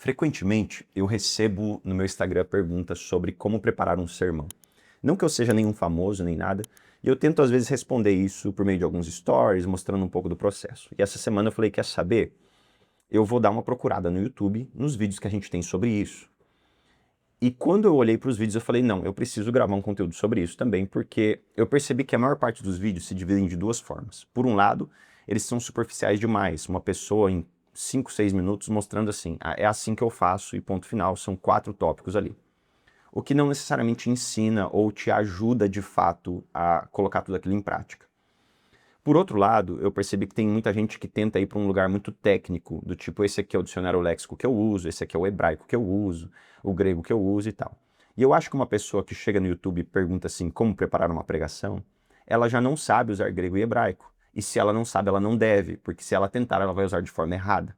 Frequentemente, eu recebo no meu Instagram perguntas sobre como preparar um sermão. Não que eu seja nenhum famoso nem nada, e eu tento às vezes responder isso por meio de alguns stories, mostrando um pouco do processo. E essa semana eu falei, quer saber? Eu vou dar uma procurada no YouTube, nos vídeos que a gente tem sobre isso. E quando eu olhei para os vídeos, eu falei, não, eu preciso gravar um conteúdo sobre isso também, porque eu percebi que a maior parte dos vídeos se dividem de duas formas. Por um lado, eles são superficiais demais. Uma pessoa em 5, 6 minutos mostrando assim, é assim que eu faço e ponto final, são 4 tópicos ali. O que não necessariamente ensina ou te ajuda de fato a colocar tudo aquilo em prática. Por outro lado, eu percebi que tem muita gente que tenta ir para um lugar muito técnico, do tipo, esse aqui é o dicionário léxico que eu uso, esse aqui é o hebraico que eu uso, o grego que eu uso e tal. E eu acho que uma pessoa que chega no YouTube e pergunta assim, como preparar uma pregação, ela já não sabe usar grego e hebraico. E se ela não sabe, ela não deve, porque se ela tentar, ela vai usar de forma errada.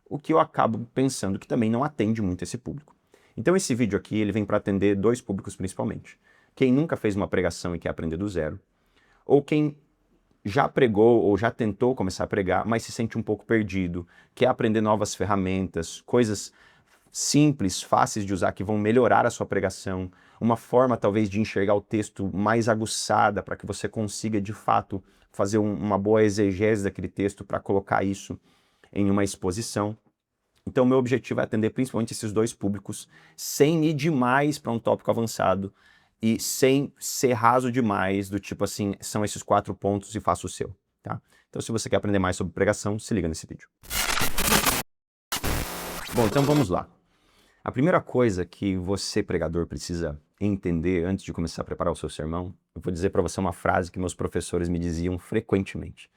O que eu acabo pensando que também não atende muito esse público. Então esse vídeo aqui, ele vem para atender dois públicos principalmente. Quem nunca fez uma pregação e quer aprender do zero, ou quem já pregou ou já tentou começar a pregar, mas se sente um pouco perdido, quer aprender novas ferramentas, coisas simples, fáceis de usar, que vão melhorar a sua pregação, uma forma talvez de enxergar o texto mais aguçada para que você consiga de fato fazer uma boa exegese daquele texto para colocar isso em uma exposição. Então, meu objetivo é atender principalmente esses dois públicos, sem ir demais para um tópico avançado e sem ser raso demais, do tipo assim, são esses 4 pontos e faça o seu, tá? Então, se você quer aprender mais sobre pregação, se liga nesse vídeo. Bom, então vamos lá. A primeira coisa que você, pregador, precisa entender antes de começar a preparar o seu sermão, eu vou dizer para você uma frase que meus professores me diziam frequentemente.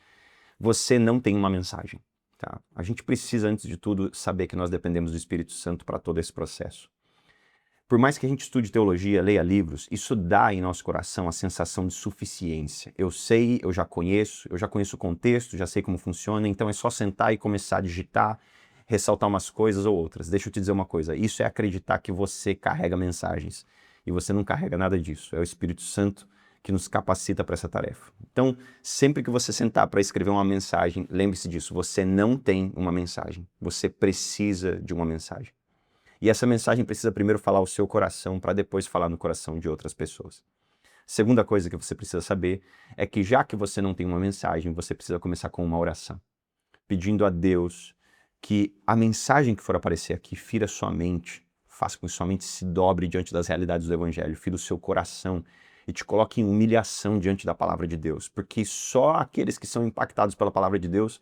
Você não tem uma mensagem. Tá? A gente precisa, antes de tudo, saber que nós dependemos do Espírito Santo para todo esse processo. Por mais que a gente estude teologia, leia livros, isso dá em nosso coração a sensação de suficiência. Eu sei, eu já conheço o contexto, já sei como funciona, então é só sentar e começar a digitar, ressaltar umas coisas ou outras. Deixa eu te dizer uma coisa, isso é acreditar que você carrega mensagens. E você não carrega nada disso, é o Espírito Santo que nos capacita para essa tarefa. Então, sempre que você sentar para escrever uma mensagem, lembre-se disso, você não tem uma mensagem, você precisa de uma mensagem. E essa mensagem precisa primeiro falar ao seu coração para depois falar no coração de outras pessoas. Segunda coisa que você precisa saber é que já que você não tem uma mensagem, você precisa começar com uma oração, pedindo a Deus que a mensagem que for aparecer aqui fira sua mente, faça com que sua mente se dobre diante das realidades do Evangelho, fira o seu coração e te coloque em humilhação diante da palavra de Deus, porque só aqueles que são impactados pela palavra de Deus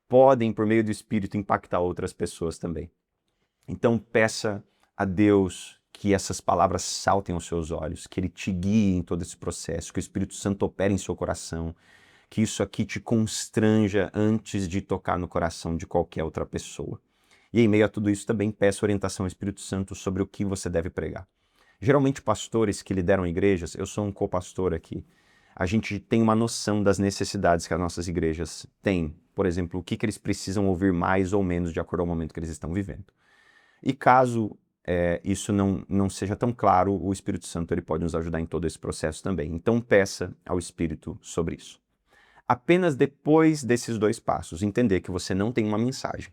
podem, por meio do Espírito, impactar outras pessoas também. Então peça a Deus que essas palavras saltem aos seus olhos, que Ele te guie em todo esse processo, que o Espírito Santo opere em seu coração, que isso aqui te constranja antes de tocar no coração de qualquer outra pessoa. E em meio a tudo isso também peço orientação ao Espírito Santo sobre o que você deve pregar. Geralmente pastores que lideram igrejas, eu sou um co-pastor aqui, a gente tem uma noção das necessidades que as nossas igrejas têm. Por exemplo, o que eles precisam ouvir mais ou menos de acordo ao momento que eles estão vivendo. E caso isso não seja tão claro, o Espírito Santo ele pode nos ajudar em todo esse processo também. Então peça ao Espírito sobre isso. Apenas depois desses dois passos, entender que você não tem uma mensagem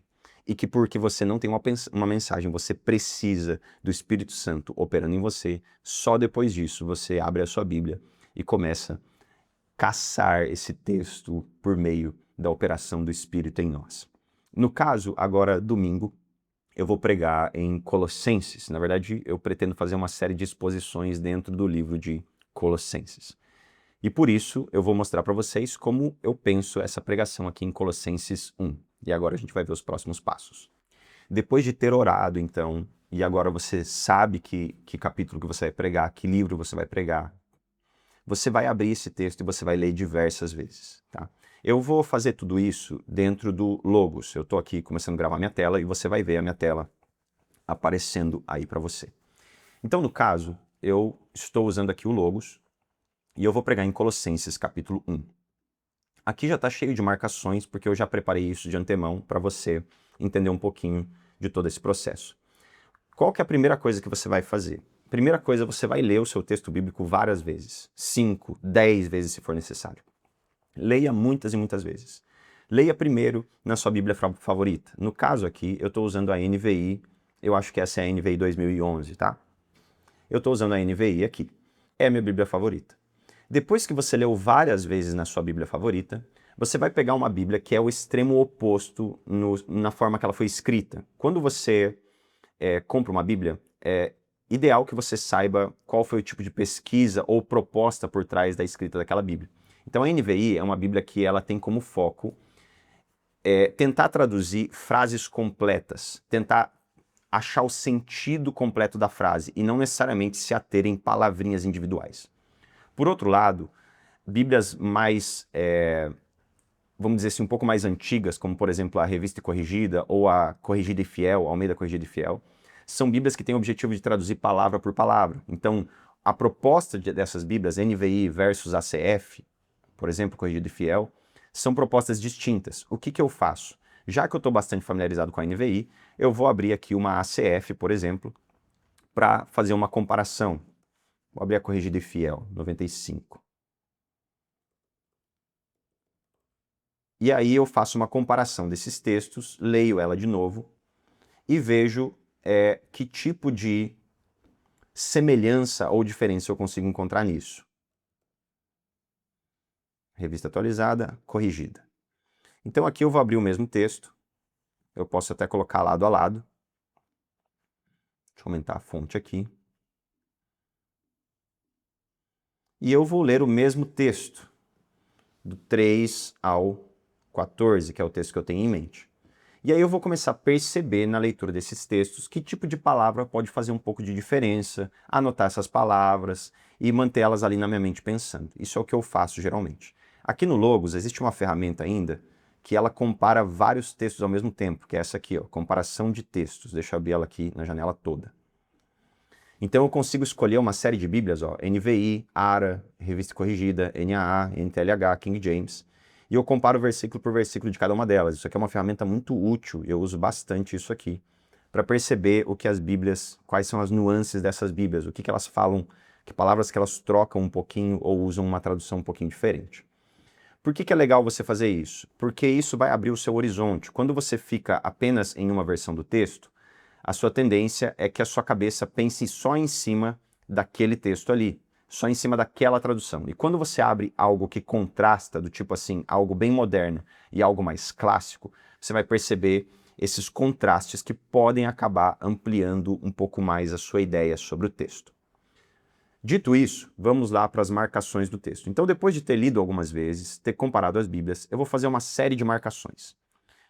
e que porque você não tem uma mensagem, você precisa do Espírito Santo operando em você, só depois disso você abre a sua Bíblia e começa a caçar esse texto por meio da operação do Espírito em nós. No caso, agora, domingo, eu vou pregar em Colossenses. Na verdade, eu pretendo fazer uma série de exposições dentro do livro de Colossenses. E por isso, eu vou mostrar para vocês como eu penso essa pregação aqui em Colossenses 1. E agora a gente vai ver os próximos passos. Depois de ter orado, então, e agora você sabe que capítulo que você vai pregar, que livro você vai pregar, você vai abrir esse texto e você vai ler diversas vezes, tá? Eu vou fazer tudo isso dentro do Logos. Eu estou aqui começando a gravar minha tela e você vai ver a minha tela aparecendo aí para você. Então, no caso, eu estou usando aqui o Logos e eu vou pregar em Colossenses capítulo 1. Aqui já está cheio de marcações porque eu já preparei isso de antemão para você entender um pouquinho de todo esse processo. Qual que é a primeira coisa que você vai fazer? Primeira coisa, você vai ler o seu texto bíblico várias vezes. 5, 10 vezes se for necessário. Leia muitas e muitas vezes. Leia primeiro na sua Bíblia favorita. No caso aqui, eu estou usando a NVI, eu acho que essa é a NVI 2011, tá? Eu estou usando a NVI aqui. É a minha Bíblia favorita. Depois que você leu várias vezes na sua Bíblia favorita, você vai pegar uma Bíblia que é o extremo oposto na forma que ela foi escrita. Quando você compra uma Bíblia, é ideal que você saiba qual foi o tipo de pesquisa ou proposta por trás da escrita daquela Bíblia. Então a NVI é uma Bíblia que ela tem como foco tentar traduzir frases completas, tentar achar o sentido completo da frase e não necessariamente se ater em palavrinhas individuais. Por outro lado, Bíblias mais, vamos dizer assim, um pouco mais antigas, como por exemplo a Revista e Corrigida ou a Corrigida e Fiel, Almeida Corrigida e Fiel, são Bíblias que têm o objetivo de traduzir palavra por palavra. Então, a proposta dessas Bíblias, NVI versus ACF, por exemplo, Corrigida e Fiel, são propostas distintas. O que que eu faço? Já que eu estou bastante familiarizado com a NVI, eu vou abrir aqui uma ACF, por exemplo, para fazer uma comparação. Vou abrir a Corrigida e Fiel, 95. E aí eu faço uma comparação desses textos, leio ela de novo e vejo que tipo de semelhança ou diferença eu consigo encontrar nisso. Revista atualizada, corrigida. Então aqui eu vou abrir o mesmo texto, eu posso até colocar lado a lado. Deixa eu aumentar a fonte aqui. E eu vou ler o mesmo texto, do 3 ao 14, que é o texto que eu tenho em mente. E aí eu vou começar a perceber na leitura desses textos que tipo de palavra pode fazer um pouco de diferença, anotar essas palavras e mantê-las ali na minha mente pensando. Isso é o que eu faço geralmente. Aqui no Logos existe uma ferramenta ainda que ela compara vários textos ao mesmo tempo, que é essa aqui, ó, comparação de textos. Deixa eu abrir ela aqui na janela toda. Então eu consigo escolher uma série de Bíblias, ó, NVI, ARA, Revista Corrigida, NAA, NTLH, King James, e eu comparo versículo por versículo de cada uma delas. Isso aqui é uma ferramenta muito útil, eu uso bastante isso aqui, para perceber o que as Bíblias, quais são as nuances dessas Bíblias, o que elas falam, que palavras que elas trocam um pouquinho ou usam uma tradução um pouquinho diferente. Por que é legal você fazer isso? Porque isso vai abrir o seu horizonte. Quando você fica apenas em uma versão do texto, a sua tendência é que a sua cabeça pense só em cima daquele texto ali, só em cima daquela tradução. E quando você abre algo que contrasta, do tipo assim, algo bem moderno e algo mais clássico, você vai perceber esses contrastes que podem acabar ampliando um pouco mais a sua ideia sobre o texto. Dito isso, vamos lá para as marcações do texto. Então, depois de ter lido algumas vezes, ter comparado as Bíblias, eu vou fazer uma série de marcações.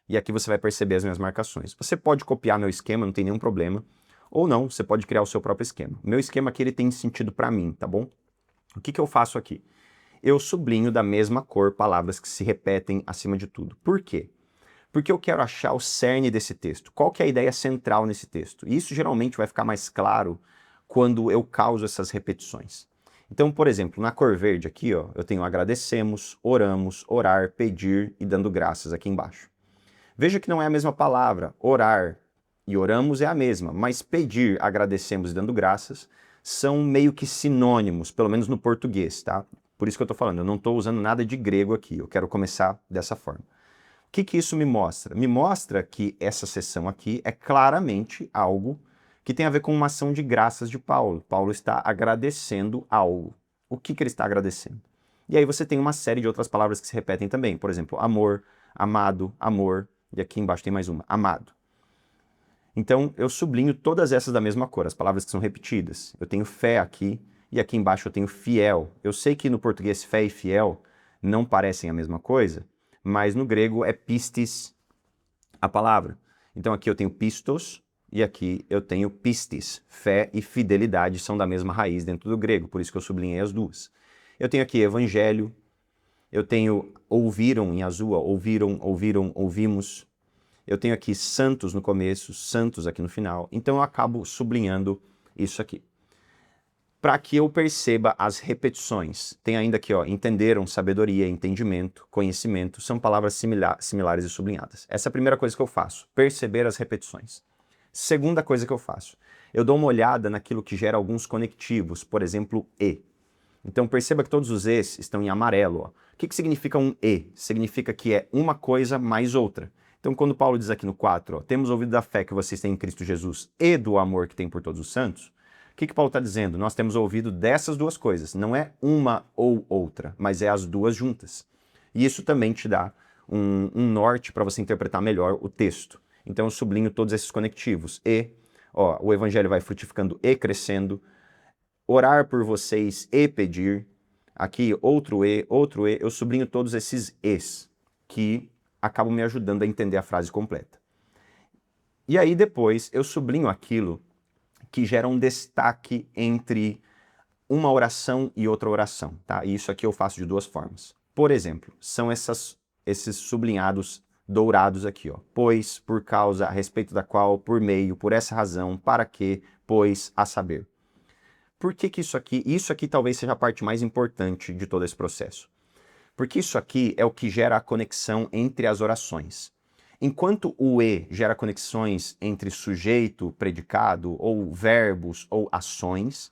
E aqui você vai perceber as minhas marcações. Você pode copiar meu esquema, não tem nenhum problema. Ou não, você pode criar o seu próprio esquema. O meu esquema aqui ele tem sentido para mim, tá bom? O que eu faço aqui? Eu sublinho da mesma cor palavras que se repetem acima de tudo. Por quê? Porque eu quero achar o cerne desse texto. Qual que é a ideia central nesse texto? E isso geralmente vai ficar mais claro quando eu causo essas repetições. Então, por exemplo, na cor verde aqui, ó, eu tenho agradecemos, oramos, orar, pedir e dando graças aqui embaixo. Veja que não é a mesma palavra. Orar e oramos é a mesma, mas pedir, agradecemos e dando graças são meio que sinônimos, pelo menos no português, tá? Por isso que eu estou falando, eu não estou usando nada de grego aqui, eu quero começar dessa forma. O que isso me mostra? Me mostra que essa seção aqui é claramente algo que tem a ver com uma ação de graças de Paulo. Paulo está agradecendo algo. O que ele está agradecendo? E aí você tem uma série de outras palavras que se repetem também. Por exemplo, amor, amado, amor, e aqui embaixo tem mais uma, amado. Então eu sublinho todas essas da mesma cor, as palavras que são repetidas. Eu tenho fé aqui, e aqui embaixo eu tenho fiel. Eu sei que no português fé e fiel não parecem a mesma coisa, mas no grego é pistis a palavra. Então aqui eu tenho pistos e aqui eu tenho pistis. Fé e fidelidade são da mesma raiz dentro do grego, por isso que eu sublinhei as duas. Eu tenho aqui evangelho, eu tenho ouviram em azul, ouviram, ouviram, ouvimos. Eu tenho aqui santos no começo, santos aqui no final. Então eu acabo sublinhando isso aqui. Para que eu perceba as repetições. Tem ainda aqui, ó, entenderam, sabedoria, entendimento, conhecimento, são palavras similares e sublinhadas. Essa é a primeira coisa que eu faço, perceber as repetições. Segunda coisa que eu faço, eu dou uma olhada naquilo que gera alguns conectivos, por exemplo, e. Então perceba que todos os E's estão em amarelo. Ó. O que significa um E? Significa que é uma coisa mais outra. Então quando Paulo diz aqui no 4, ó, temos ouvido da fé que vocês têm em Cristo Jesus e do amor que tem por todos os santos, o que Paulo está dizendo? Nós temos ouvido dessas duas coisas. Não é uma ou outra, mas é as duas juntas. E isso também te dá um norte para você interpretar melhor o texto. Então eu sublinho todos esses conectivos. E, ó, o evangelho vai frutificando e crescendo. Orar por vocês e pedir. Aqui, outro E, outro E. Eu sublinho todos esses E's que acabam me ajudando a entender a frase completa. E aí depois eu sublinho aquilo que gera um destaque entre uma oração e outra oração, tá? E isso aqui eu faço de duas formas. Por exemplo, são esses sublinhados dourados aqui, ó. Pois, por causa, a respeito da qual, por meio, por essa razão, para que, pois, a saber. Por que isso aqui talvez seja a parte mais importante de todo esse processo. Porque isso aqui é o que gera a conexão entre as orações. Enquanto o E gera conexões entre sujeito, predicado, ou verbos, ou ações,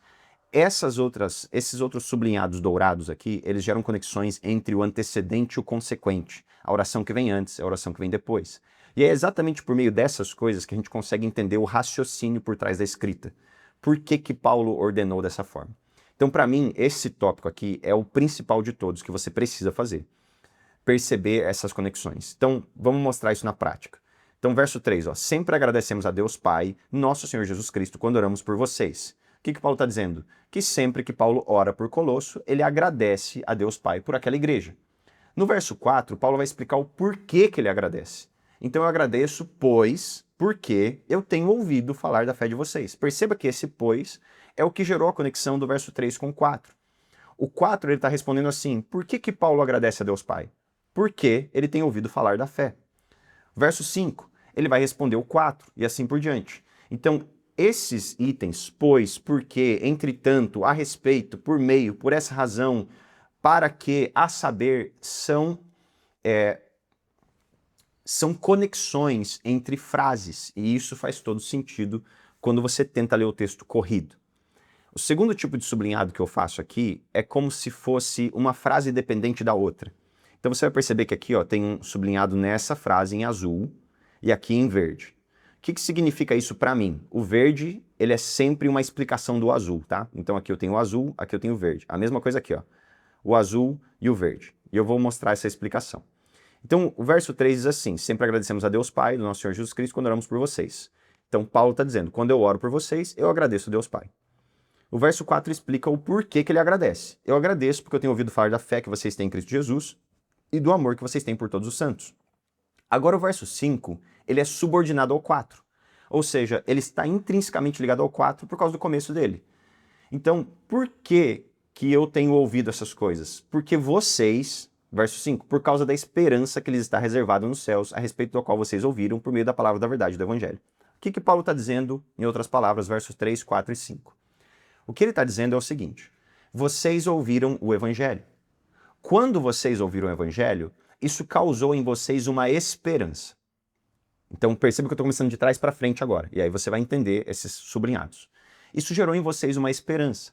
esses outros sublinhados dourados aqui, eles geram conexões entre o antecedente e o consequente. A oração que vem antes, a oração que vem depois. E é exatamente por meio dessas coisas que a gente consegue entender o raciocínio por trás da escrita. Por que Paulo ordenou dessa forma? Então, para mim, esse tópico aqui é o principal de todos que você precisa fazer. Perceber essas conexões. Então, vamos mostrar isso na prática. Então, verso 3, ó, sempre agradecemos a Deus Pai, nosso Senhor Jesus Cristo, quando oramos por vocês. O que Paulo está dizendo? Que sempre que Paulo ora por Colosso, ele agradece a Deus Pai por aquela igreja. No verso 4, Paulo vai explicar o porquê que ele agradece. Então eu agradeço, pois, porque eu tenho ouvido falar da fé de vocês. Perceba que esse pois é o que gerou a conexão do verso 3 com o 4. O 4 ele está respondendo assim, por que Paulo agradece a Deus Pai? Porque ele tem ouvido falar da fé. Verso 5, ele vai responder o 4 e assim por diante. Então, esses itens, pois, porque, entretanto, a respeito, por meio, por essa razão, para que, a saber, são conexões entre frases, e isso faz todo sentido quando você tenta ler o texto corrido. O segundo tipo de sublinhado que eu faço aqui é como se fosse uma frase dependente da outra. Então você vai perceber que aqui ó, tem um sublinhado nessa frase em azul e aqui em verde. O que significa isso para mim? O verde, ele é sempre uma explicação do azul, tá? Então aqui eu tenho o azul, aqui eu tenho o verde. A mesma coisa aqui, ó. O azul e o verde. E eu vou mostrar essa explicação. Então, o verso 3 diz assim, sempre agradecemos a Deus Pai, do nosso Senhor Jesus Cristo, quando oramos por vocês. Então, Paulo está dizendo, quando eu oro por vocês, eu agradeço a Deus Pai. O verso 4 explica o porquê que ele agradece. Eu agradeço porque eu tenho ouvido falar da fé que vocês têm em Cristo Jesus e do amor que vocês têm por todos os santos. Agora, o verso 5, ele é subordinado ao 4. Ou seja, ele está intrinsecamente ligado ao 4 por causa do começo dele. Então, por que eu tenho ouvido essas coisas? Porque vocês, verso 5, por causa da esperança que lhes está reservada nos céus, a respeito do qual vocês ouviram por meio da palavra da verdade do Evangelho. O que Paulo está dizendo, em outras palavras, versos 3, 4 e 5? O que ele está dizendo é o seguinte, vocês ouviram o Evangelho. Quando vocês ouviram o Evangelho, isso causou em vocês uma esperança. Então perceba que eu estou começando de trás para frente agora, e aí você vai entender esses sublinhados. Isso gerou em vocês uma esperança.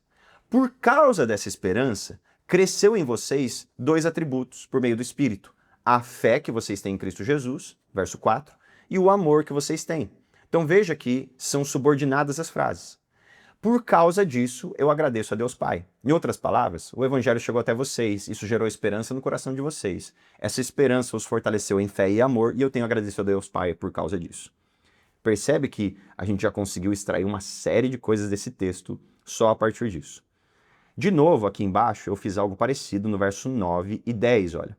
Por causa dessa esperança, cresceu em vocês dois atributos por meio do Espírito. A fé que vocês têm em Cristo Jesus, verso 4, e o amor que vocês têm. Então veja que são subordinadas as frases. Por causa disso, eu agradeço a Deus Pai. Em outras palavras, o Evangelho chegou até vocês, isso gerou esperança no coração de vocês. Essa esperança os fortaleceu em fé e amor, e eu tenho agradecido a Deus Pai por causa disso. Percebe que a gente já conseguiu extrair uma série de coisas desse texto só a partir disso. De novo, aqui embaixo, eu fiz algo parecido no verso 9 e 10, olha.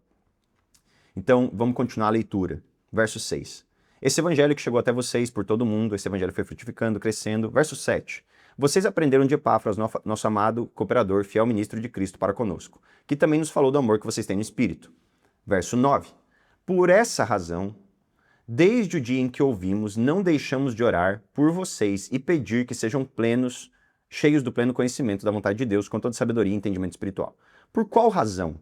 Então, vamos continuar a leitura. Verso 6. Esse evangelho que chegou até vocês por todo mundo, esse evangelho foi frutificando, crescendo. Verso 7. Vocês aprenderam de Epáfras, nosso amado cooperador, fiel ministro de Cristo para conosco, que também nos falou do amor que vocês têm no Espírito. Verso 9. Por essa razão, desde o dia em que ouvimos, não deixamos de orar por vocês e pedir que sejam plenos, cheios do pleno conhecimento da vontade de Deus, com toda sabedoria e entendimento espiritual. Por qual razão?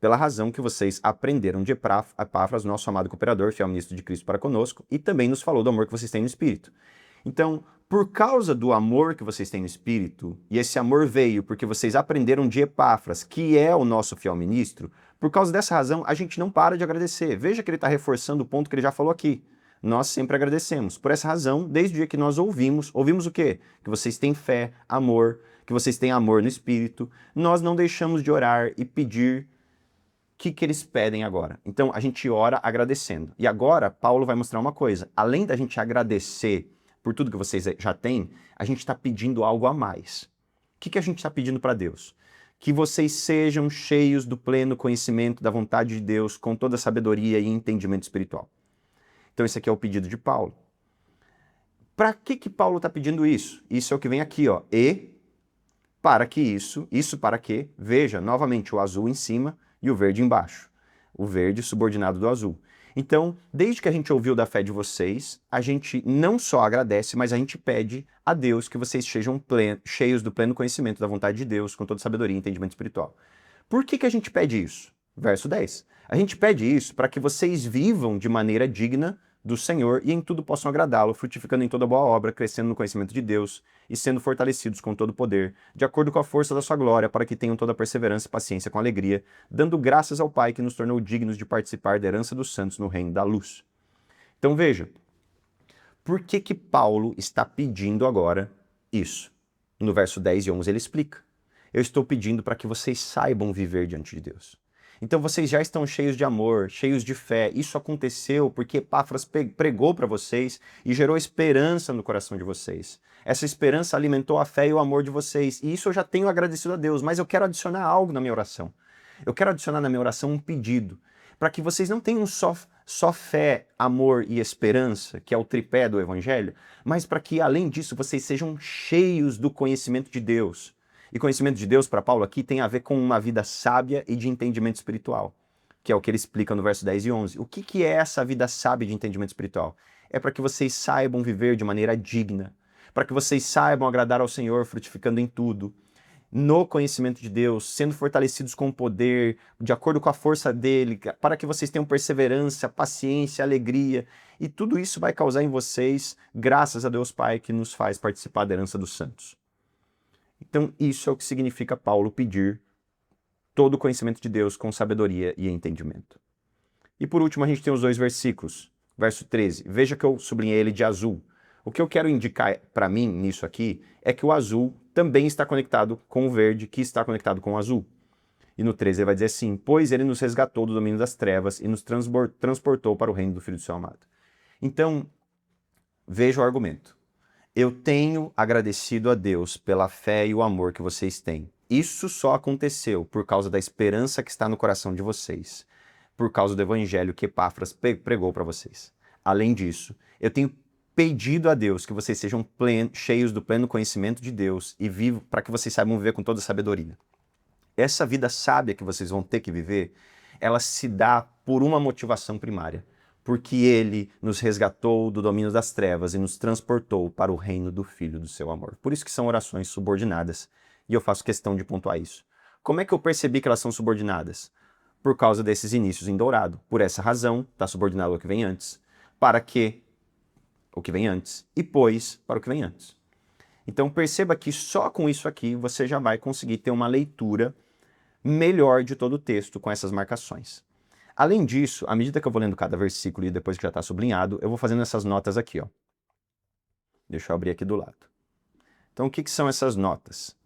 Pela razão que vocês aprenderam de Epáfras, nosso amado cooperador, fiel ministro de Cristo para conosco, e também nos falou do amor que vocês têm no Espírito. Então, por causa do amor que vocês têm no Espírito, e esse amor veio porque vocês aprenderam de Epáfras, que é o nosso fiel ministro, por causa dessa razão, a gente não para de agradecer. Veja que ele está reforçando o ponto que ele já falou aqui. Nós sempre agradecemos. Por essa razão, desde o dia que nós ouvimos o quê? Que vocês têm fé, amor, que vocês têm amor no Espírito, nós não deixamos de orar e pedir o que eles pedem agora. Então, a gente ora agradecendo. E agora, Paulo vai mostrar uma coisa. Além da gente agradecer por tudo que vocês já têm, a gente está pedindo algo a mais. O que a gente está pedindo para Deus? Que vocês sejam cheios do pleno conhecimento da vontade de Deus, com toda sabedoria e entendimento espiritual. Então, esse aqui é o pedido de Paulo. Para que Paulo está pedindo isso? Isso é o que vem aqui, ó. E para que isso para que, veja, novamente o azul em cima e o verde embaixo. O verde subordinado do azul. Então, desde que a gente ouviu da fé de vocês, a gente não só agradece, mas a gente pede a Deus que vocês sejam cheios do pleno conhecimento da vontade de Deus, com toda sabedoria e entendimento espiritual. Por que a gente pede isso? Verso 10. A gente pede isso para que vocês vivam de maneira digna do Senhor e em tudo possam agradá-lo, frutificando em toda boa obra, crescendo no conhecimento de Deus e sendo fortalecidos com todo o poder, de acordo com a força da sua glória, para que tenham toda a perseverança e paciência com alegria, dando graças ao Pai que nos tornou dignos de participar da herança dos santos no reino da luz. Então veja, por que Paulo está pedindo agora isso? No verso 10 e 11 ele explica. Eu estou pedindo para que vocês saibam viver diante de Deus. Então vocês já estão cheios de amor, cheios de fé. Isso aconteceu porque Epáfras pregou para vocês e gerou esperança no coração de vocês. Essa esperança alimentou a fé e o amor de vocês. E isso eu já tenho agradecido a Deus, mas eu quero adicionar algo na minha oração. Eu quero adicionar na minha oração um pedido, para que vocês não tenham só fé, amor e esperança, que é o tripé do Evangelho, mas para que, além disso, vocês sejam cheios do conhecimento de Deus. E conhecimento de Deus, para Paulo aqui, tem a ver com uma vida sábia e de entendimento espiritual, que é o que ele explica no verso 10 e 11. O que é essa vida sábia de entendimento espiritual? É para que vocês saibam viver de maneira digna, para que vocês saibam agradar ao Senhor, frutificando em tudo, no conhecimento de Deus, sendo fortalecidos com o poder, de acordo com a força dele, para que vocês tenham perseverança, paciência, alegria, e tudo isso vai causar em vocês, graças a Deus Pai, que nos faz participar da herança dos santos. Então, isso é o que significa Paulo pedir todo o conhecimento de Deus com sabedoria e entendimento. E por último, a gente tem os dois versículos. Verso 13. Veja que eu sublinhei ele de azul. O que eu quero indicar para mim nisso aqui é que o azul também está conectado com o verde, que está conectado com o azul. E no 13 ele vai dizer assim: pois ele nos resgatou do domínio das trevas e nos transportou para o reino do Filho do seu amado. Então, veja o argumento. Eu tenho agradecido a Deus pela fé e o amor que vocês têm. Isso só aconteceu por causa da esperança que está no coração de vocês, por causa do evangelho que Epáfras pregou para vocês. Além disso, eu tenho pedido a Deus que vocês sejam cheios do pleno conhecimento de Deus e vivam para que vocês saibam viver com toda sabedoria. Essa vida sábia que vocês vão ter que viver, ela se dá por uma motivação primária. Porque ele nos resgatou do domínio das trevas e nos transportou para o reino do Filho do seu amor. Por isso que são orações subordinadas, e eu faço questão de pontuar isso. Como é que eu percebi que elas são subordinadas? Por causa desses inícios em dourado. Por essa razão, está subordinado ao que vem antes. Para que o que vem antes, e pois para o que vem antes. Então perceba que só com isso aqui você já vai conseguir ter uma leitura melhor de todo o texto com essas marcações. Além disso, à medida que eu vou lendo cada versículo e depois que já está sublinhado, eu vou fazendo essas notas aqui, ó. Deixa eu abrir aqui do lado. Então, o que são essas notas?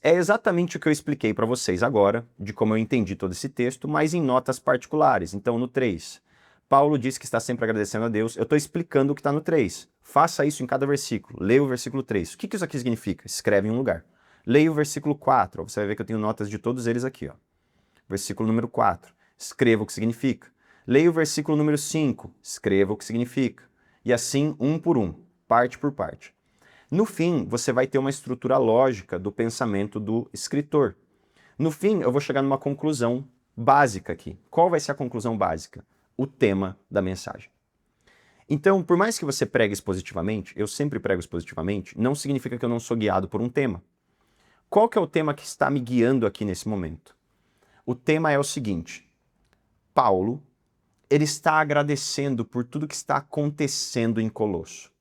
É exatamente o que eu expliquei para vocês agora, de como eu entendi todo esse texto, mas em notas particulares. Então, no 3, Paulo diz que está sempre agradecendo a Deus. Eu estou explicando o que está no 3. Faça isso em cada versículo. Leia o versículo 3. O que isso aqui significa? Escreve em um lugar. Leia o versículo 4. Você vai ver que eu tenho notas de todos eles aqui, ó. Versículo número 4. Escreva o que significa. Leia o versículo número 5, escreva o que significa. E assim, um por um, parte por parte. No fim, você vai ter uma estrutura lógica do pensamento do escritor. No fim, eu vou chegar numa conclusão básica aqui. Qual vai ser a conclusão básica? O tema da mensagem. Então, por mais que você pregue expositivamente, eu sempre prego expositivamente, não significa que eu não sou guiado por um tema. Qual que é o tema que está me guiando aqui nesse momento? O tema é o seguinte: Paulo, ele está agradecendo por tudo que está acontecendo em Colosso.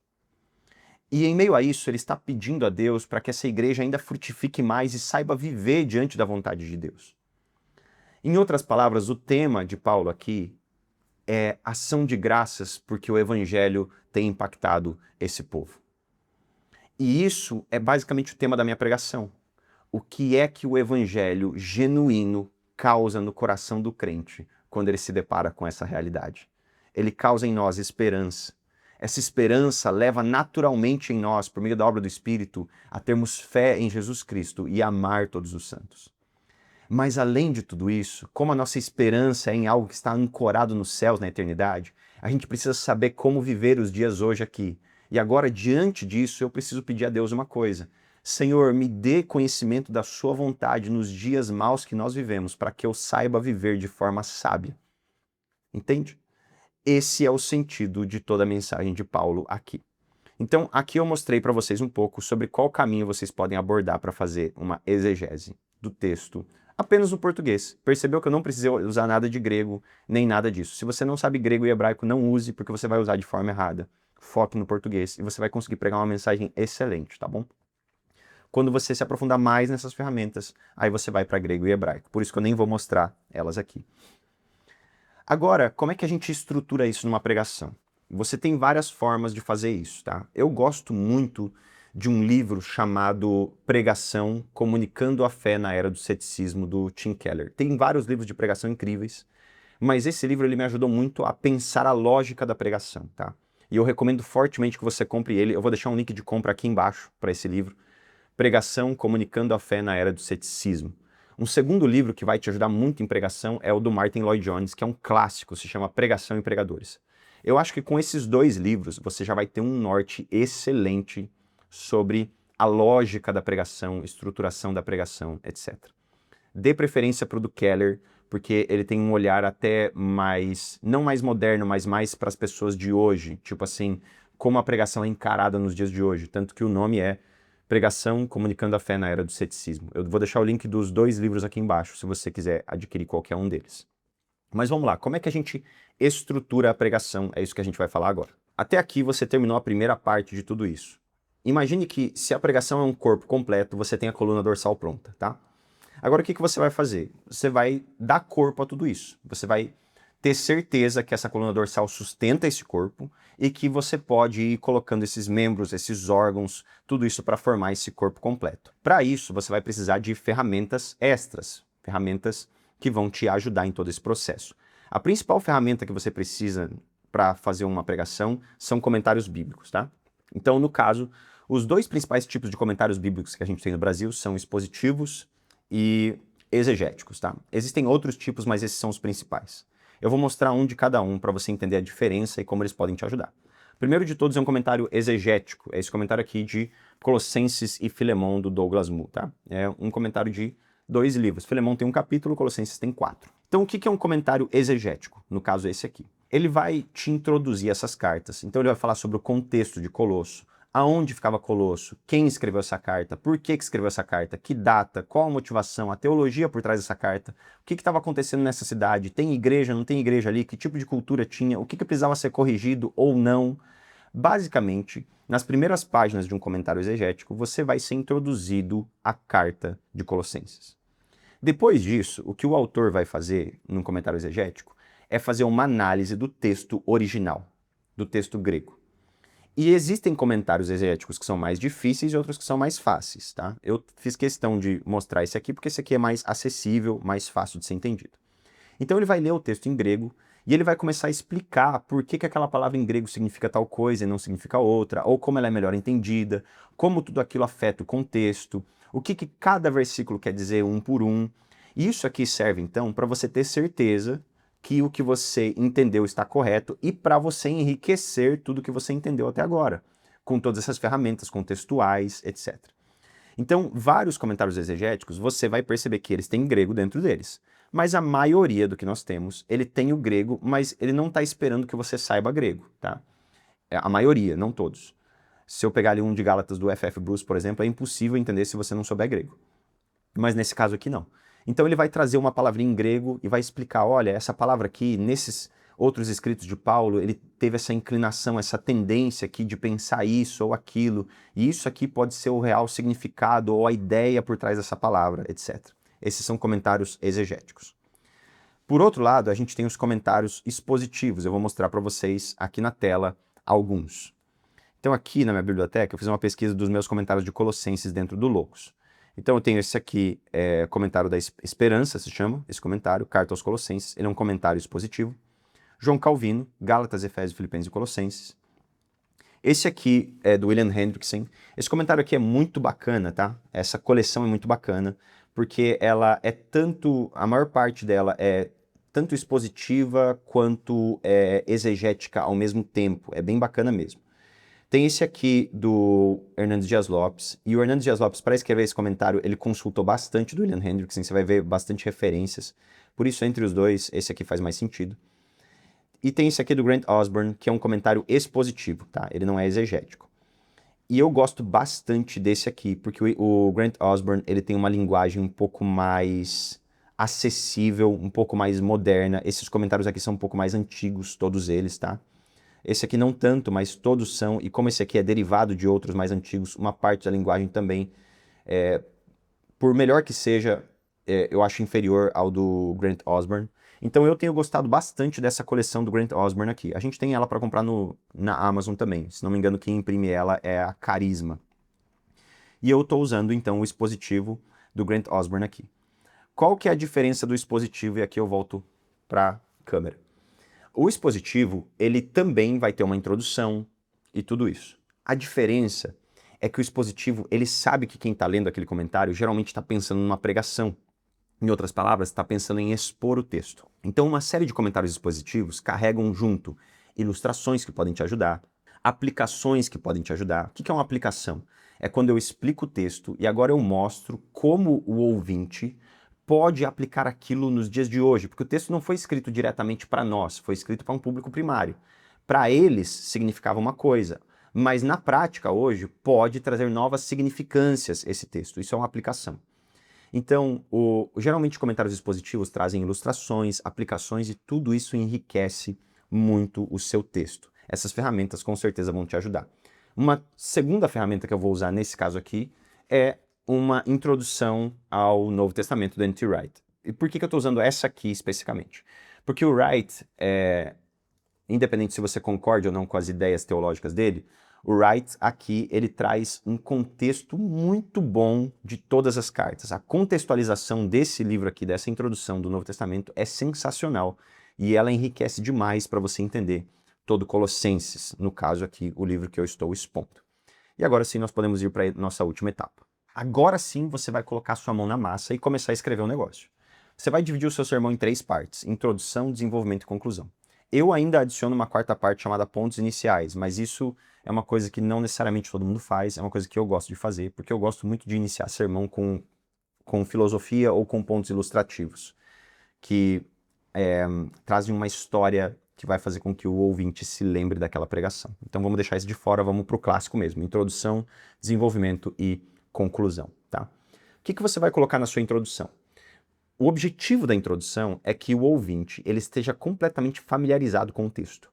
E em meio a isso, ele está pedindo a Deus para que essa igreja ainda frutifique mais e saiba viver diante da vontade de Deus. Em outras palavras, o tema de Paulo aqui é ação de graças porque o evangelho tem impactado esse povo. E isso é basicamente o tema da minha pregação. O que é que o evangelho genuíno causa no coração do crente quando ele se depara com essa realidade? Ele causa em nós esperança. Essa esperança leva naturalmente em nós, por meio da obra do Espírito, a termos fé em Jesus Cristo e amar todos os santos. Mas além de tudo isso, como a nossa esperança é em algo que está ancorado nos céus na eternidade, a gente precisa saber como viver os dias hoje aqui. E agora, diante disso, eu preciso pedir a Deus uma coisa. Senhor, me dê conhecimento da sua vontade nos dias maus que nós vivemos, para que eu saiba viver de forma sábia. Entende? Esse é o sentido de toda a mensagem de Paulo aqui. Então, aqui eu mostrei para vocês um pouco sobre qual caminho vocês podem abordar para fazer uma exegese do texto apenas no português. Percebeu que eu não precisei usar nada de grego, nem nada disso. Se você não sabe grego e hebraico, não use, porque você vai usar de forma errada. Foque no português e você vai conseguir pregar uma mensagem excelente, tá bom? Quando você se aprofundar mais nessas ferramentas, aí você vai para grego e hebraico. Por isso que eu nem vou mostrar elas aqui. Agora, como é que a gente estrutura isso numa pregação? Você tem várias formas de fazer isso, tá? Eu gosto muito de um livro chamado Pregação, Comunicando a Fé na Era do Ceticismo, do Tim Keller. Tem vários livros de pregação incríveis, mas esse livro ele me ajudou muito a pensar a lógica da pregação, tá? E eu recomendo fortemente que você compre ele. Eu vou deixar um link de compra aqui embaixo para esse livro. Pregação, Comunicando a Fé na Era do Ceticismo. Um segundo livro que vai te ajudar muito em pregação é o do Martin Lloyd-Jones, que é um clássico, se chama Pregação e Pregadores. Eu acho que com esses dois livros você já vai ter um norte excelente sobre a lógica da pregação, estruturação da pregação, etc. Dê preferência para o do Keller, porque ele tem um olhar até mais, não mais moderno, mas mais para as pessoas de hoje, tipo assim, como a pregação é encarada nos dias de hoje, tanto que o nome é Pregação, Comunicando a Fé na Era do Ceticismo. Eu vou deixar o link dos dois livros aqui embaixo, se você quiser adquirir qualquer um deles. Mas vamos lá, como é que a gente estrutura a pregação? É isso que a gente vai falar agora. Até aqui você terminou a primeira parte de tudo isso. Imagine que se a pregação é um corpo completo, você tem a coluna dorsal pronta, tá? Agora o que você vai fazer? Você vai dar corpo a tudo isso. Você vai ter certeza que essa coluna dorsal sustenta esse corpo e que você pode ir colocando esses membros, esses órgãos, tudo isso para formar esse corpo completo. Para isso, você vai precisar de ferramentas extras, ferramentas que vão te ajudar em todo esse processo. A principal ferramenta que você precisa para fazer uma pregação são comentários bíblicos, tá? Então, no caso, os dois principais tipos de comentários bíblicos que a gente tem no Brasil são expositivos e exegéticos, tá? Existem outros tipos, mas esses são os principais. Eu vou mostrar um de cada um para você entender a diferença e como eles podem te ajudar. O primeiro de todos é um comentário exegético, é esse comentário aqui de Colossenses e Filemão, do Douglas Moo, tá? É um comentário de 2 livros. Filemão tem um capítulo, Colossenses tem 4. Então o que é um comentário exegético? No caso esse aqui. Ele vai te introduzir essas cartas. Então ele vai falar sobre o contexto de Colosso, aonde ficava Colosso, quem escreveu essa carta, por que escreveu essa carta, que data, qual a motivação, a teologia por trás dessa carta, o que estava acontecendo nessa cidade, tem igreja, não tem igreja ali, que tipo de cultura tinha, o que precisava ser corrigido ou não. Basicamente, nas primeiras páginas de um comentário exegético, você vai ser introduzido à carta de Colossenses. Depois disso, o que o autor vai fazer num comentário exegético é fazer uma análise do texto original, do texto grego. E existem comentários exegéticos que são mais difíceis e outros que são mais fáceis, tá? Eu fiz questão de mostrar esse aqui porque esse aqui é mais acessível, mais fácil de ser entendido. Então ele vai ler o texto em grego e ele vai começar a explicar por que aquela palavra em grego significa tal coisa e não significa outra, ou como ela é melhor entendida, como tudo aquilo afeta o contexto, o que cada versículo quer dizer um por um. Isso aqui serve então para você ter certeza que o que você entendeu está correto e para você enriquecer tudo que você entendeu até agora, com todas essas ferramentas contextuais, etc. Então, vários comentários exegéticos, você vai perceber que eles têm grego dentro deles. Mas a maioria do que nós temos, ele tem o grego, mas ele não está esperando que você saiba grego, tá? A maioria, não todos. Se eu pegar ali um de Gálatas do F.F. Bruce, por exemplo, é impossível entender se você não souber grego. Mas nesse caso aqui, não. Então ele vai trazer uma palavrinha em grego e vai explicar, olha, essa palavra aqui, outros escritos de Paulo, ele teve essa inclinação, essa tendência aqui de pensar isso ou aquilo, e isso aqui pode ser o real significado ou a ideia por trás dessa palavra, etc. Esses são comentários exegéticos. Por outro lado, a gente tem os comentários expositivos. Eu vou mostrar para vocês aqui na tela alguns. Então aqui na minha biblioteca eu fiz uma pesquisa dos meus comentários de Colossenses dentro do Logos. Então eu tenho esse aqui, comentário da Esperança, se chama, esse comentário, Carta aos Colossenses, ele é um comentário expositivo. João Calvino, Gálatas, Efésios, Filipenses e Colossenses. Esse aqui é do William Hendrickson. Esse comentário aqui é muito bacana, tá? Essa coleção é muito bacana, porque ela é tanto, a maior parte dela é tanto expositiva quanto exegética ao mesmo tempo. É bem bacana mesmo. Tem esse aqui do Hernandes Dias Lopes, e o Hernandes Dias Lopes, para escrever esse comentário, ele consultou bastante do William Hendrickson, você vai ver bastante referências. Por isso, entre os dois, esse aqui faz mais sentido. E tem esse aqui do Grant Osborne, que é um comentário expositivo, tá? Ele não é exegético. E eu gosto bastante desse aqui, porque o Grant Osborne, ele tem uma linguagem um pouco mais acessível, um pouco mais moderna. Esses comentários aqui são um pouco mais antigos, todos eles, tá? Esse aqui não tanto, mas todos são, e como esse aqui é derivado de outros mais antigos, uma parte da linguagem também, por melhor que seja, eu acho inferior ao do Grant Osborne. Então eu tenho gostado bastante dessa coleção do Grant Osborne aqui. A gente tem ela para comprar na Amazon também. Se não me engano, quem imprime ela é a Carisma. E eu estou usando então o expositivo do Grant Osborne aqui. Qual que é a diferença do expositivo? E aqui eu volto para a câmera. O expositivo, ele também vai ter uma introdução e tudo isso. A diferença é que o expositivo, ele sabe que quem está lendo aquele comentário geralmente está pensando numa pregação. Em outras palavras, está pensando em expor o texto. Então, uma série de comentários expositivos carregam junto ilustrações que podem te ajudar, aplicações que podem te ajudar. O que é uma aplicação? É quando eu explico o texto e agora eu mostro como o ouvinte pode aplicar aquilo nos dias de hoje, porque o texto não foi escrito diretamente para nós, foi escrito para um público primário. Para eles, significava uma coisa, mas na prática, hoje, pode trazer novas significâncias esse texto. Isso é uma aplicação. Então, geralmente comentários expositivos trazem ilustrações, aplicações e tudo isso enriquece muito o seu texto. Essas ferramentas com certeza vão te ajudar. Uma segunda ferramenta que eu vou usar nesse caso aqui é uma introdução ao Novo Testamento do N.T. Wright. E por que eu estou usando essa aqui especificamente? Porque o Wright, independente se você concorde ou não com as ideias teológicas dele, o Wright aqui, ele traz um contexto muito bom de todas as cartas. A contextualização desse livro aqui, dessa introdução do Novo Testamento, é sensacional e ela enriquece demais para você entender todo Colossenses, no caso aqui, o livro que eu estou expondo. E agora sim, nós podemos ir para a nossa última etapa. Agora sim, você vai colocar sua mão na massa e começar a escrever um negócio. Você vai dividir o seu sermão em 3 partes: introdução, desenvolvimento e conclusão. Eu ainda adiciono uma 4ª parte chamada pontos iniciais, mas isso é uma coisa que não necessariamente todo mundo faz, é uma coisa que eu gosto de fazer, porque eu gosto muito de iniciar sermão com filosofia ou com pontos ilustrativos, que trazem uma história que vai fazer com que o ouvinte se lembre daquela pregação. Então vamos deixar isso de fora, vamos para o clássico mesmo: introdução, desenvolvimento e conclusão. Tá? O que você vai colocar na sua introdução? O objetivo da introdução é que o ouvinte ele esteja completamente familiarizado com o texto.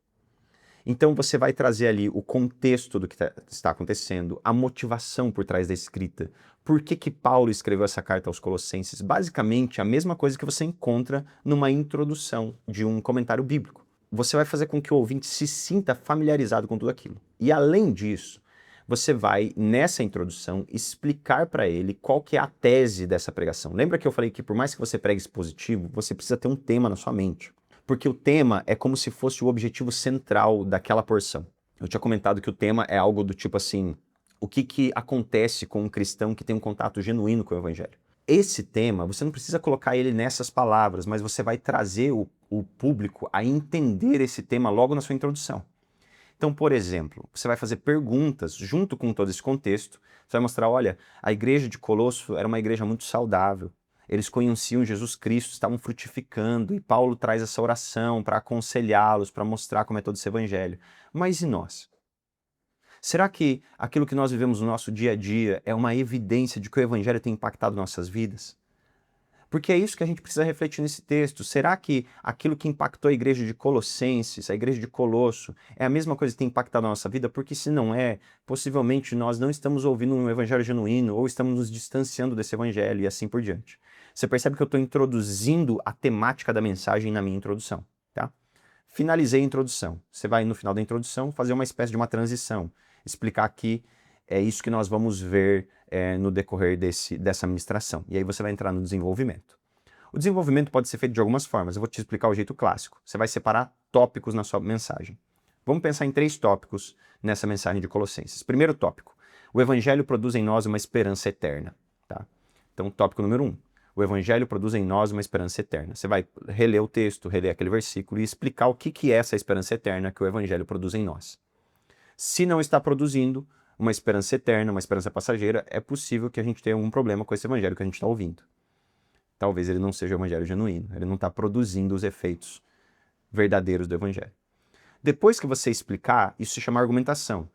Então você vai trazer ali o contexto do que está acontecendo, a motivação por trás da escrita, por que Paulo escreveu essa carta aos Colossenses, basicamente a mesma coisa que você encontra numa introdução de um comentário bíblico. Você vai fazer com que o ouvinte se sinta familiarizado com tudo aquilo. E além disso, você vai, nessa introdução, explicar para ele qual que é a tese dessa pregação. Lembra que eu falei que por mais que você pregue expositivo, você precisa ter um tema na sua mente. Porque o tema é como se fosse o objetivo central daquela porção. Eu tinha comentado que o tema é algo do tipo assim: o que acontece com um cristão que tem um contato genuíno com o evangelho? Esse tema, você não precisa colocar ele nessas palavras, mas você vai trazer o público a entender esse tema logo na sua introdução. Então, por exemplo, você vai fazer perguntas junto com todo esse contexto. Você vai mostrar: olha, a igreja de Colosso era uma igreja muito saudável. Eles conheciam Jesus Cristo, estavam frutificando, e Paulo traz essa oração para aconselhá-los, para mostrar como é todo esse evangelho. Mas e nós? Será que aquilo que nós vivemos no nosso dia a dia é uma evidência de que o evangelho tem impactado nossas vidas? Porque é isso que a gente precisa refletir nesse texto. Será que aquilo que impactou a igreja de Colossenses, a igreja de Colosso, é a mesma coisa que tem impactado a nossa vida? Porque se não é, possivelmente nós não estamos ouvindo um evangelho genuíno ou estamos nos distanciando desse evangelho e assim por diante. Você percebe que eu estou introduzindo a temática da mensagem na minha introdução, tá? Finalizei a introdução. Você vai, no final da introdução, fazer uma espécie de uma transição. Explicar aqui, é isso que nós vamos ver no decorrer dessa ministração. E aí você vai entrar no desenvolvimento. O desenvolvimento pode ser feito de algumas formas. Eu vou te explicar o jeito clássico. Você vai separar tópicos na sua mensagem. Vamos pensar em 3 tópicos nessa mensagem de Colossenses. Primeiro tópico. O Evangelho produz em nós uma esperança eterna. Tá? Então, tópico número 1. O Evangelho produz em nós uma esperança eterna. Você vai reler o texto, reler aquele versículo e explicar o que é essa esperança eterna que o Evangelho produz em nós. Se não está produzindo uma esperança eterna, uma esperança passageira, é possível que a gente tenha algum problema com esse Evangelho que a gente está ouvindo. Talvez ele não seja o Evangelho genuíno, ele não está produzindo os efeitos verdadeiros do Evangelho. Depois que você explicar, isso se chama argumentação.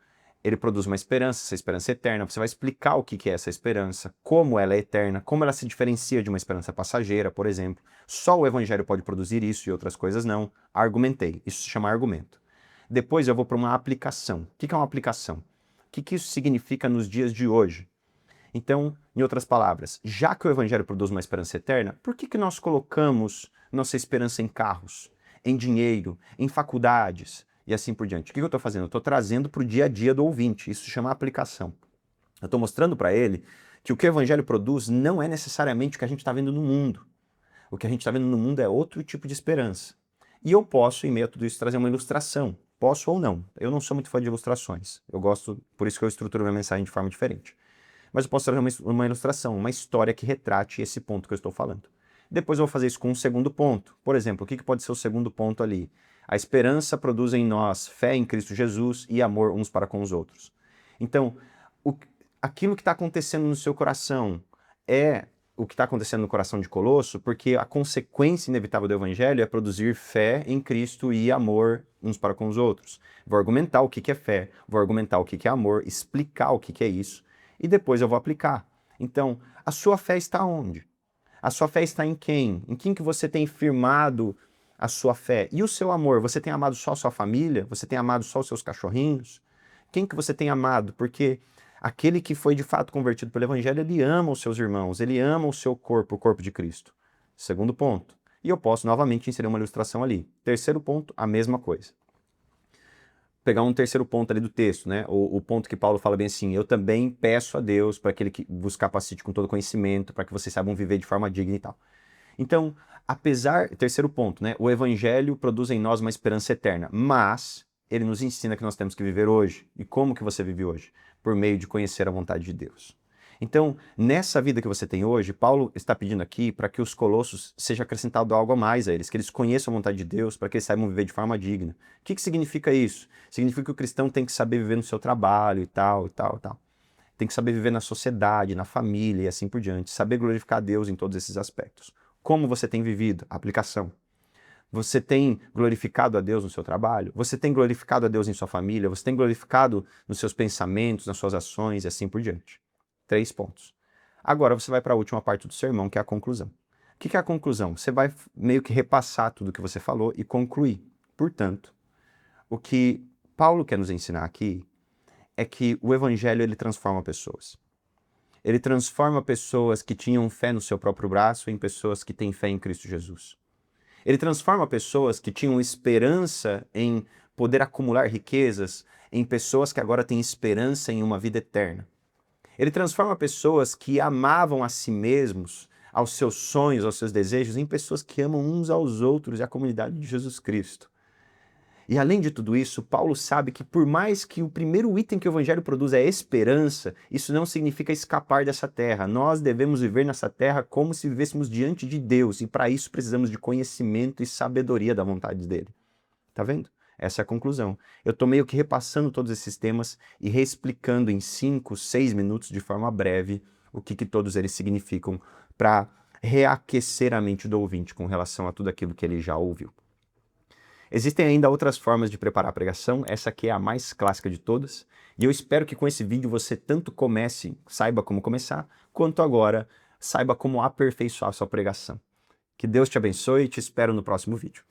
Ele produz uma esperança, essa esperança eterna, você vai explicar o que é essa esperança, como ela é eterna, como ela se diferencia de uma esperança passageira, por exemplo. Só o Evangelho pode produzir isso e outras coisas não. Argumentei, isso se chama argumento. Depois eu vou para uma aplicação. O que é uma aplicação? O que isso significa nos dias de hoje? Então, em outras palavras, já que o Evangelho produz uma esperança eterna, por que nós colocamos nossa esperança em carros, em dinheiro, em faculdades e assim por diante? O que eu estou fazendo? Eu estou trazendo para o dia a dia do ouvinte. Isso se chama aplicação. Eu estou mostrando para ele que o que o Evangelho produz não é necessariamente o que a gente está vendo no mundo. O que a gente está vendo no mundo é outro tipo de esperança. E eu posso, em meio a tudo isso, trazer uma ilustração. Posso ou não. Eu não sou muito fã de ilustrações. Eu gosto, por isso que eu estruturo minha mensagem de forma diferente. Mas eu posso trazer uma ilustração, uma história que retrate esse ponto que eu estou falando. Depois eu vou fazer isso com um segundo ponto. Por exemplo, o que pode ser o segundo ponto ali? A esperança produz em nós fé em Cristo Jesus e amor uns para com os outros. Então, aquilo que está acontecendo no seu coração é o que está acontecendo no coração de Colosso, porque a consequência inevitável do Evangelho é produzir fé em Cristo e amor uns para com os outros. Vou argumentar o que é fé, vou argumentar o que é amor, explicar o que é isso, e depois eu vou aplicar. Então, a sua fé está onde? A sua fé está em quem? Em quem que você tem firmado a sua fé? E o seu amor? Você tem amado só a sua família? Você tem amado só os seus cachorrinhos? Quem que você tem amado? Porque aquele que foi de fato convertido pelo Evangelho, ele ama os seus irmãos, ele ama o seu corpo, o corpo de Cristo. Segundo ponto. E eu posso novamente inserir uma ilustração ali. Terceiro ponto, a mesma coisa. Pegar um terceiro ponto ali do texto, né? O ponto que Paulo fala bem assim: eu também peço a Deus para que Ele vos capacite com todo conhecimento, para que vocês saibam viver de forma digna e tal. Então, terceiro ponto, né? O Evangelho produz em nós uma esperança eterna, mas ele nos ensina que nós temos que viver hoje. E como que você vive hoje? Por meio de conhecer a vontade de Deus. Então, nessa vida que você tem hoje, Paulo está pedindo aqui para que os colossos seja acrescentado algo a mais a eles, que eles conheçam a vontade de Deus, para que eles saibam viver de forma digna. O que significa isso? Significa que o cristão tem que saber viver no seu trabalho e tal, e tal, e tal. Tem que saber viver na sociedade, na família e assim por diante. Saber glorificar a Deus em todos esses aspectos. Como você tem vivido? Aplicação. Você tem glorificado a Deus no seu trabalho? Você tem glorificado a Deus em sua família? Você tem glorificado nos seus pensamentos, nas suas ações e assim por diante? 3 pontos. Agora você vai para a última parte do sermão, que é a conclusão. O que é a conclusão? Você vai meio que repassar tudo que você falou e concluir. Portanto, o que Paulo quer nos ensinar aqui é que o Evangelho ele transforma pessoas. Ele transforma pessoas que tinham fé no seu próprio braço em pessoas que têm fé em Cristo Jesus. Ele transforma pessoas que tinham esperança em poder acumular riquezas em pessoas que agora têm esperança em uma vida eterna. Ele transforma pessoas que amavam a si mesmos, aos seus sonhos, aos seus desejos, em pessoas que amam uns aos outros e a comunidade de Jesus Cristo. E além de tudo isso, Paulo sabe que por mais que o primeiro item que o Evangelho produz é esperança, isso não significa escapar dessa terra. Nós devemos viver nessa terra como se vivêssemos diante de Deus, e para isso precisamos de conhecimento e sabedoria da vontade dele. Tá vendo? Essa é a conclusão. Eu estou meio que repassando todos esses temas e reexplicando em 5, 6 minutos, de forma breve, o que todos eles significam para reaquecer a mente do ouvinte com relação a tudo aquilo que ele já ouviu. Existem ainda outras formas de preparar a pregação, essa aqui é a mais clássica de todas, e eu espero que com esse vídeo você tanto saiba como começar, quanto agora saiba como aperfeiçoar a sua pregação. Que Deus te abençoe e te espero no próximo vídeo.